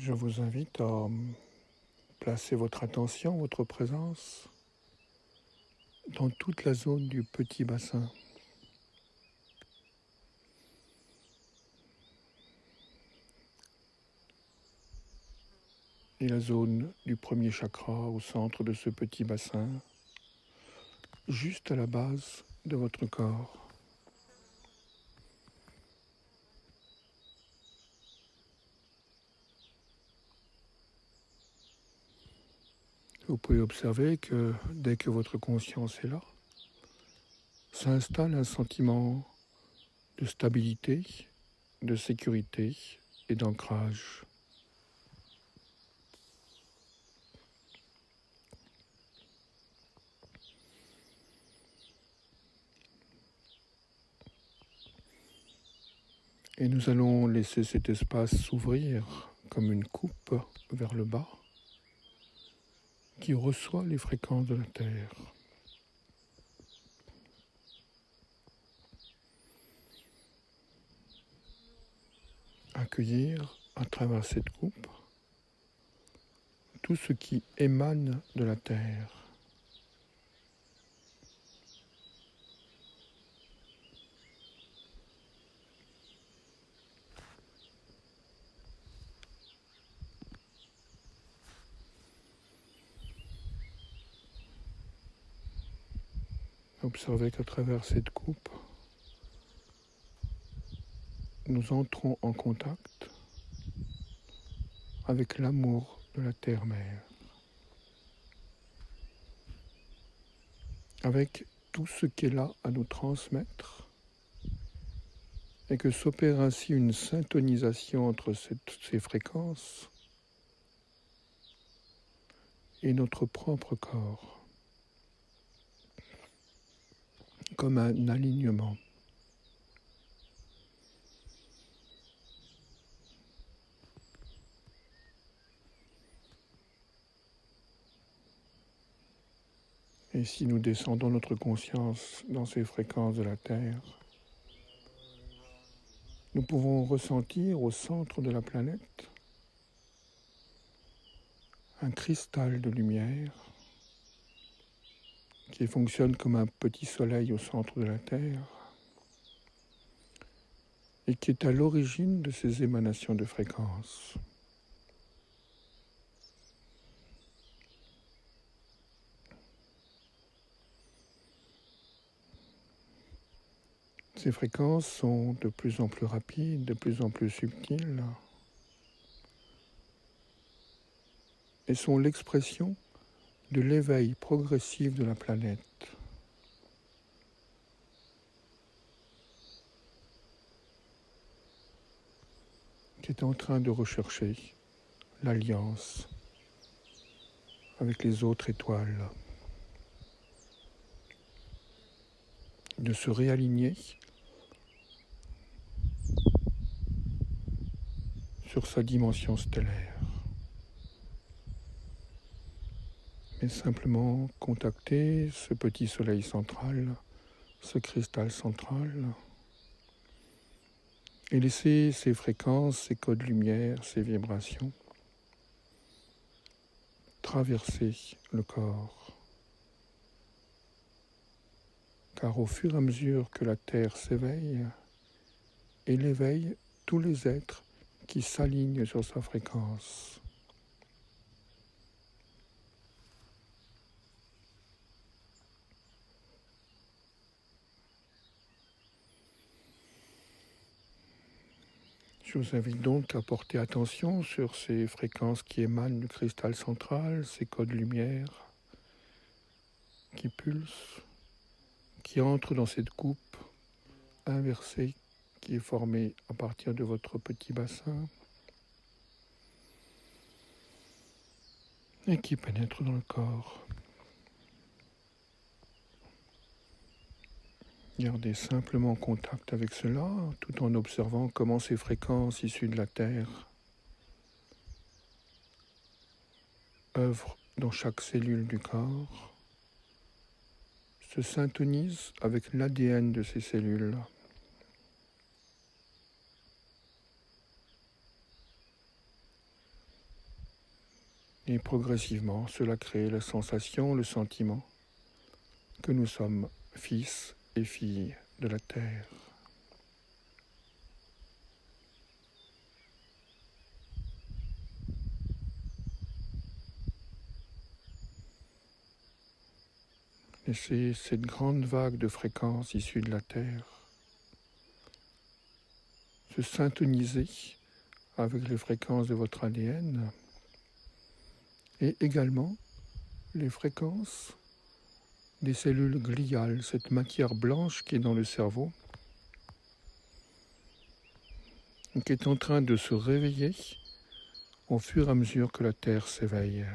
Je vous invite à placer votre attention, votre présence dans toute la zone du petit bassin. Et la zone du premier chakra au centre de ce petit bassin, juste à la base de votre corps. Vous pouvez observer que dès que votre conscience est là, s'installe un sentiment de stabilité, de sécurité et d'ancrage. Et nous allons laisser cet espace s'ouvrir comme une coupe vers le bas qui reçoit les fréquences de la Terre. Accueillir à travers cette coupe tout ce qui émane de la Terre. Observez qu'à travers cette coupe, nous entrons en contact avec l'amour de la Terre-Mère, avec tout ce qu'elle a à nous transmettre, et que s'opère ainsi une syntonisation entre ces fréquences et notre propre corps, comme un alignement. Et si nous descendons notre conscience dans ces fréquences de la Terre, nous pouvons ressentir au centre de la planète un cristal de lumière qui fonctionne comme un petit soleil au centre de la Terre et qui est à l'origine de ces émanations de fréquences. Ces fréquences sont de plus en plus rapides, de plus en plus subtiles et sont l'expression de l'éveil progressif de la planète. Qui est en train de rechercher l'alliance avec les autres étoiles, de se réaligner sur sa dimension stellaire, mais simplement contacter ce petit soleil central, ce cristal central, et laisser ces fréquences, ces codes lumière, ces vibrations traverser le corps. Car au fur et à mesure que la Terre s'éveille, elle éveille tous les êtres qui s'alignent sur sa fréquence. Je vous invite donc à porter attention sur ces fréquences qui émanent du cristal central, ces codes lumière qui pulsent, qui entrent dans cette coupe inversée qui est formée à partir de votre petit bassin et qui pénètre dans le corps. Gardez simplement contact avec cela, tout en observant comment ces fréquences issues de la Terre œuvrent dans chaque cellule du corps, se syntonisent avec l'ADN de ces cellules. Et progressivement, cela crée la sensation, le sentiment que nous sommes fils et filles de la terre. Laissez cette grande vague de fréquences issues de la terre se syntoniser avec les fréquences de votre ADN et également les fréquences des cellules gliales, cette matière blanche qui est dans le cerveau, qui est en train de se réveiller au fur et à mesure que la Terre s'éveille.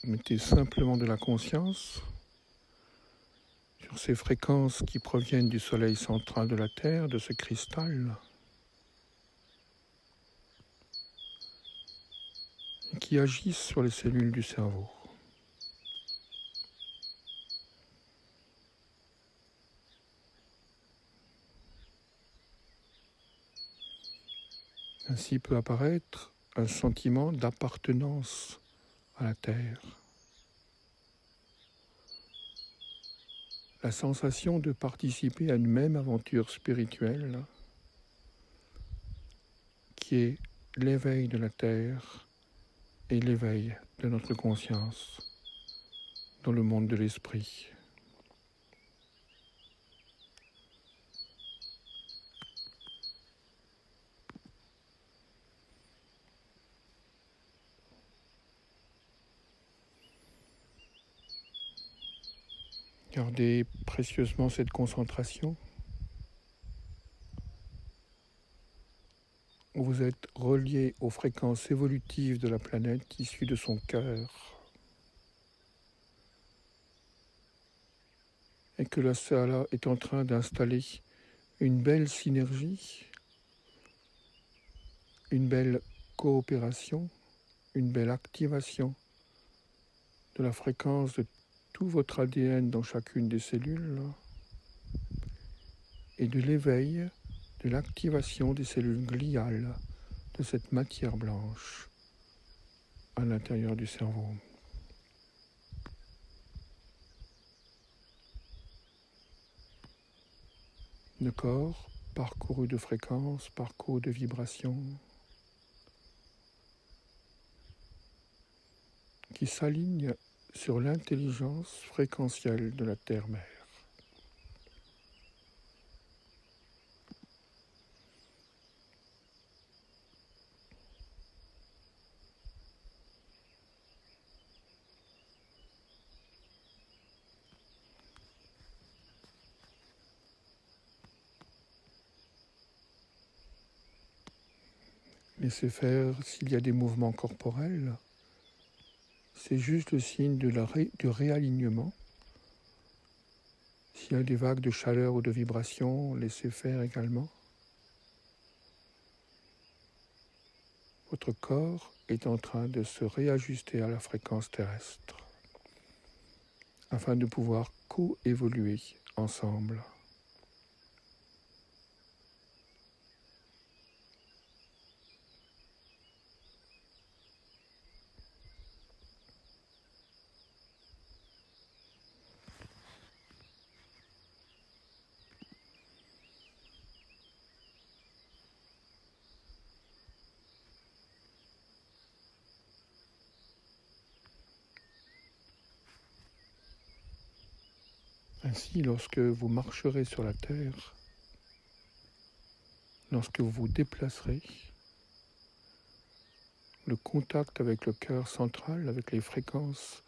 Mettez simplement de la conscience sur ces fréquences qui proviennent du soleil central de la Terre, de ce cristal, et qui agissent sur les cellules du cerveau. Ainsi peut apparaître un sentiment d'appartenance à la Terre. La sensation de participer à une même aventure spirituelle qui est l'éveil de la Terre et l'éveil de notre conscience dans le monde de l'esprit. Gardez précieusement cette concentration. Vous êtes relié aux fréquences évolutives de la planète issues de son cœur. Et que la Sala est en train d'installer une belle synergie, une belle coopération, une belle activation de la fréquence de tout votre ADN dans chacune des cellules et de l'éveil de l'activation des cellules gliales de cette matière blanche à l'intérieur du cerveau. Le corps parcouru de fréquences, parcouru de vibrations qui s'alignent sur l'intelligence fréquentielle de la Terre-Mère. Laissez faire s'il y a des mouvements corporels. C'est juste le signe du réalignement. S'il y a des vagues de chaleur ou de vibration, laissez faire également. Votre corps est en train de se réajuster à la fréquence terrestre afin de pouvoir coévoluer ensemble. Ainsi, lorsque vous marcherez sur la Terre, lorsque vous vous déplacerez, le contact avec le cœur central, avec les fréquences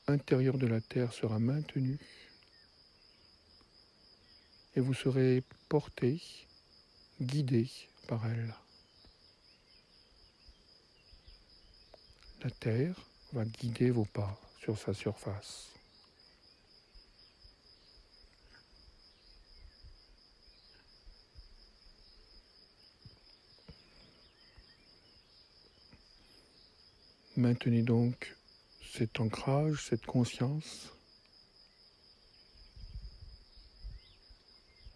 intérieures de la Terre sera maintenu et vous serez porté, guidé par elle. La Terre va guider vos pas sur sa surface. Maintenez donc cet ancrage, cette conscience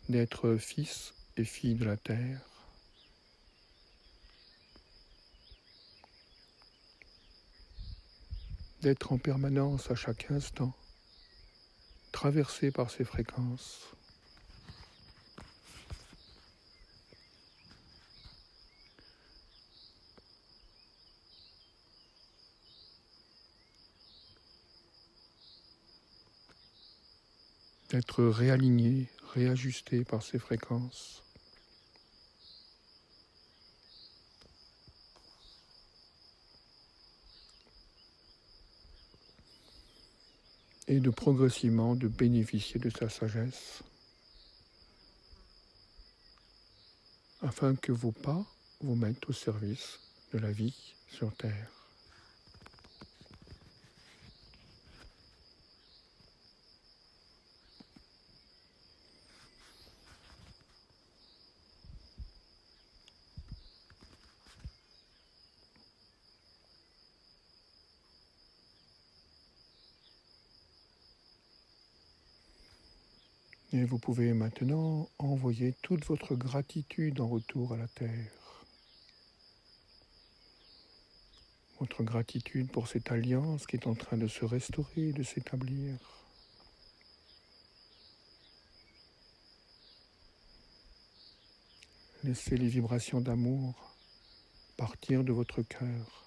d'être fils et filles de la Terre, d'être en permanence à chaque instant, traversé par ces fréquences. D'être réaligné, réajusté par ces fréquences. Et de progressivement de bénéficier de sa sagesse, afin que vos pas vous mettent au service de la vie sur Terre. Et vous pouvez maintenant envoyer toute votre gratitude en retour à la Terre. Votre gratitude pour cette alliance qui est en train de se restaurer, de s'établir. Laissez les vibrations d'amour partir de votre cœur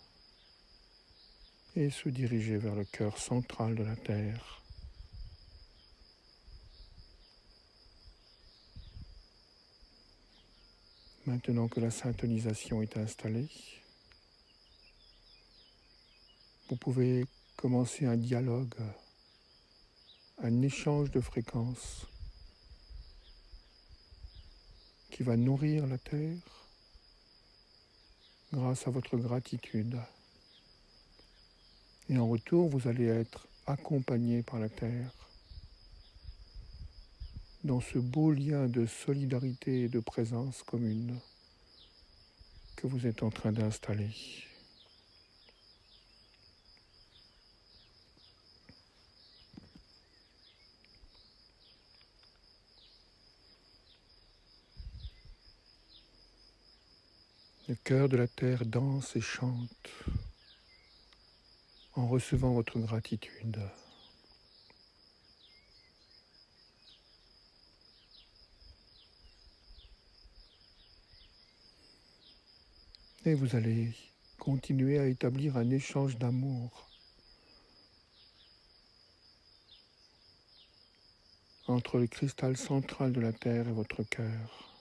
et se diriger vers le cœur central de la Terre. Maintenant que la syntonisation est installée, vous pouvez commencer un dialogue, un échange de fréquences qui va nourrir la Terre grâce à votre gratitude. Et en retour, vous allez être accompagné par la Terre dans ce beau lien de solidarité et de présence commune que vous êtes en train d'installer. Le cœur de la Terre danse et chante en recevant votre gratitude. Et vous allez continuer à établir un échange d'amour entre le cristal central de la Terre et votre cœur.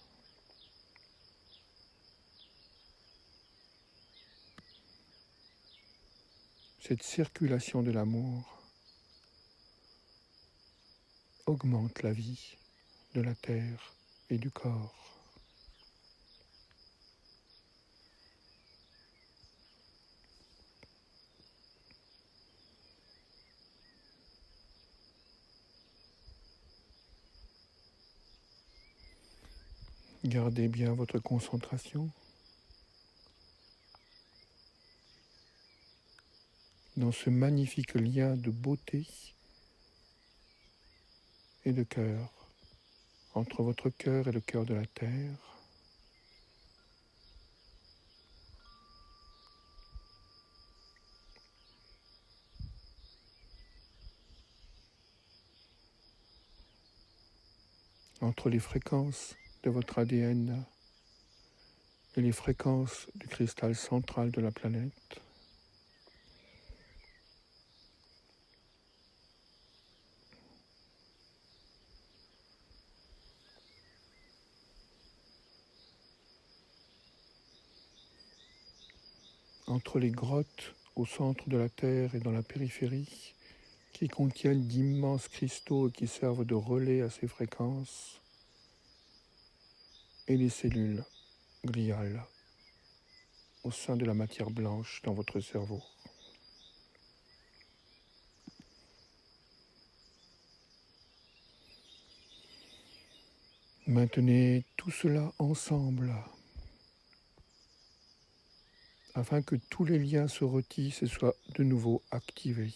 Cette circulation de l'amour augmente la vie de la Terre et du corps. Gardez bien votre concentration dans ce magnifique lien de beauté et de cœur entre votre cœur et le cœur de la Terre. Entre les fréquences de votre ADN et les fréquences du cristal central de la planète. Entre les grottes au centre de la Terre et dans la périphérie, qui contiennent d'immenses cristaux et qui servent de relais à ces fréquences, et les cellules gliales au sein de la matière blanche dans votre cerveau. Maintenez tout cela ensemble afin que tous les liens se retissent et soient de nouveau activés.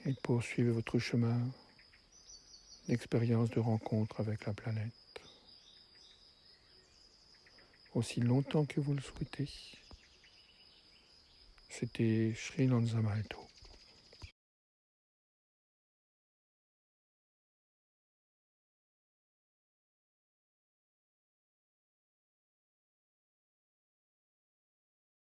Et poursuivez votre chemin d'expérience de rencontre avec la planète aussi longtemps que vous le souhaitez. C'était Sri Lanzamalto.